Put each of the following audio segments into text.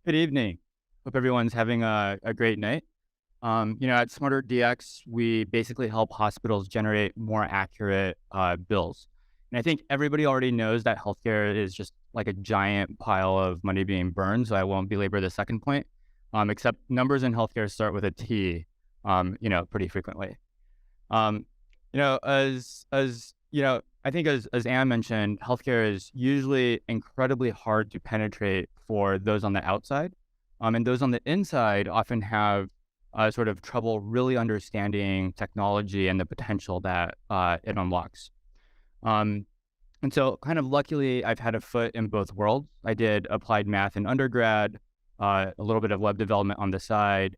Good evening. Hope everyone's having a great night. At SmarterDX, we basically help hospitals generate more accurate bills. And I think everybody already knows that healthcare is just like a giant pile of money being burned, so I won't belabor the second point, except numbers in healthcare start with a T, pretty frequently. Um, I think as Anne mentioned, healthcare is usually incredibly hard to penetrate for those on the outside, and those on the inside often have sort of trouble really understanding technology and the potential that it unlocks. Um, and so, kind of luckily, I've had a foot in both worlds. I did applied math in undergrad, a little bit of web development on the side,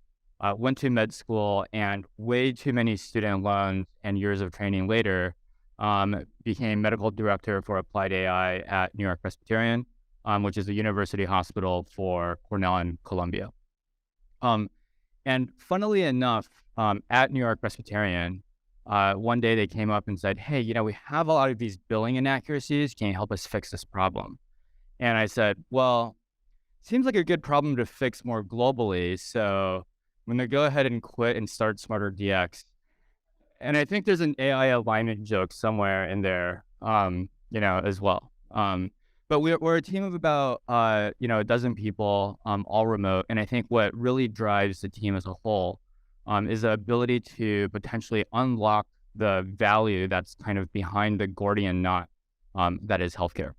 went to med school, and way too many student loans and years of training later, became medical director for applied AI at New York Presbyterian, which is a university hospital for Cornell and Columbia. And funnily enough, at New York Presbyterian, one day they came up and said, "Hey, we have a lot of these billing inaccuracies. Can you help us fix this problem?" And I said, "Well, seems like a good problem to fix more globally. So I'm going to go ahead and quit and start SmarterDX." And I think there's an AI alignment joke somewhere in there, as well. But we're a team of about, a dozen people, all remote. And I think what really drives the team as a whole is the ability to potentially unlock the value that's kind of behind the Gordian knot that is healthcare.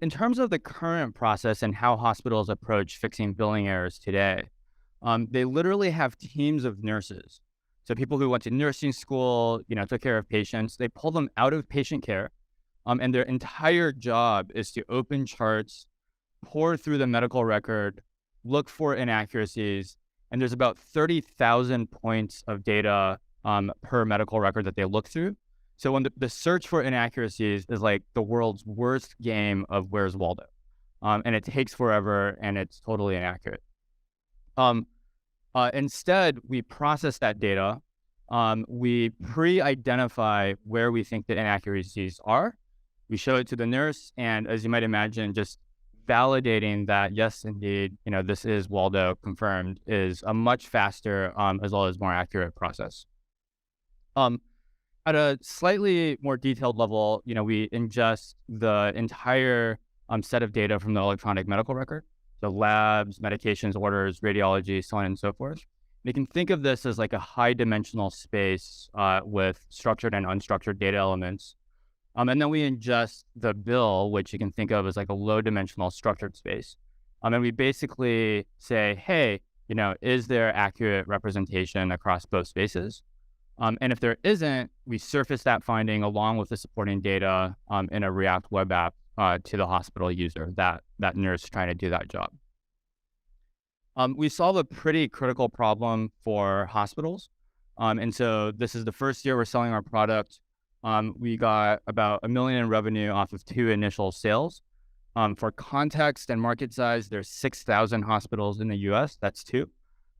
In terms of the current process and how hospitals approach fixing billing errors today, they literally have teams of nurses. So people who went to nursing school, took care of patients, they pull them out of patient care, and their entire job is to open charts, pour through the medical record, look for inaccuracies, and there's about 30,000 points of data per medical record that they look through. So when the search for inaccuracies is like the world's worst game of Where's Waldo, and it takes forever and it's totally inaccurate. Instead, we process that data. We pre-identify where we think the inaccuracies are. We show it to the nurse, and as you might imagine, just validating that, yes, indeed, this is Waldo confirmed is a much faster, as well as more accurate process. At a slightly more detailed level, we ingest the entire set of data from the electronic medical record, the labs, medications, orders, radiology, so on and so forth. You can think of this as like a high dimensional space with structured and unstructured data elements. And then we ingest the bill, which you can think of as like a low dimensional structured space. And we basically say, hey, is there accurate representation across both spaces? And if there isn't, we surface that finding along with the supporting data in a React web app to the hospital user, that nurse trying to do that job. We solve a pretty critical problem for hospitals. And so this is the first year we're selling our product. We got about $1 million in revenue off of 2 initial sales. For context and market size, there's 6,000 hospitals in the US, that's 2.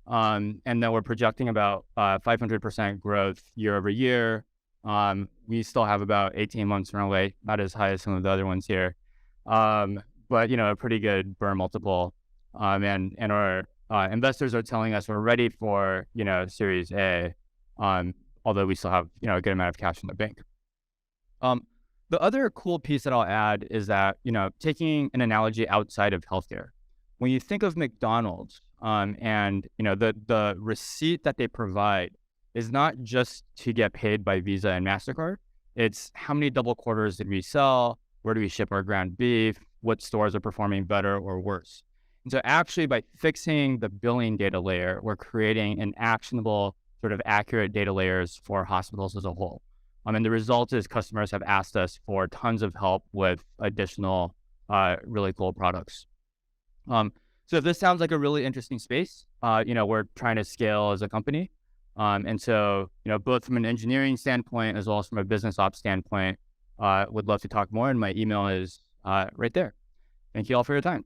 And then we're projecting about 500% growth year over year. We still have about 18 months runway, not as high as some of the other ones here. But a pretty good burn multiple. And our investors are telling us we're ready for, Series A, although we still have, a good amount of cash in the bank. The other cool piece that I'll add is that, taking an analogy outside of healthcare, when you think of McDonald's, and the receipt that they provide is not just to get paid by Visa and MasterCard. It's how many double quarters did we sell? Where do we ship our ground beef? What stores are performing better or worse? And so actually by fixing the billing data layer, we're creating an actionable sort of accurate data layers for hospitals as a whole. And the result is customers have asked us for tons of help with additional really cool products. So if this sounds like a really interesting space, we're trying to scale as a company. And so, both from an engineering standpoint as well as from a business ops standpoint, would love to talk more. And my email is right there. Thank you all for your time.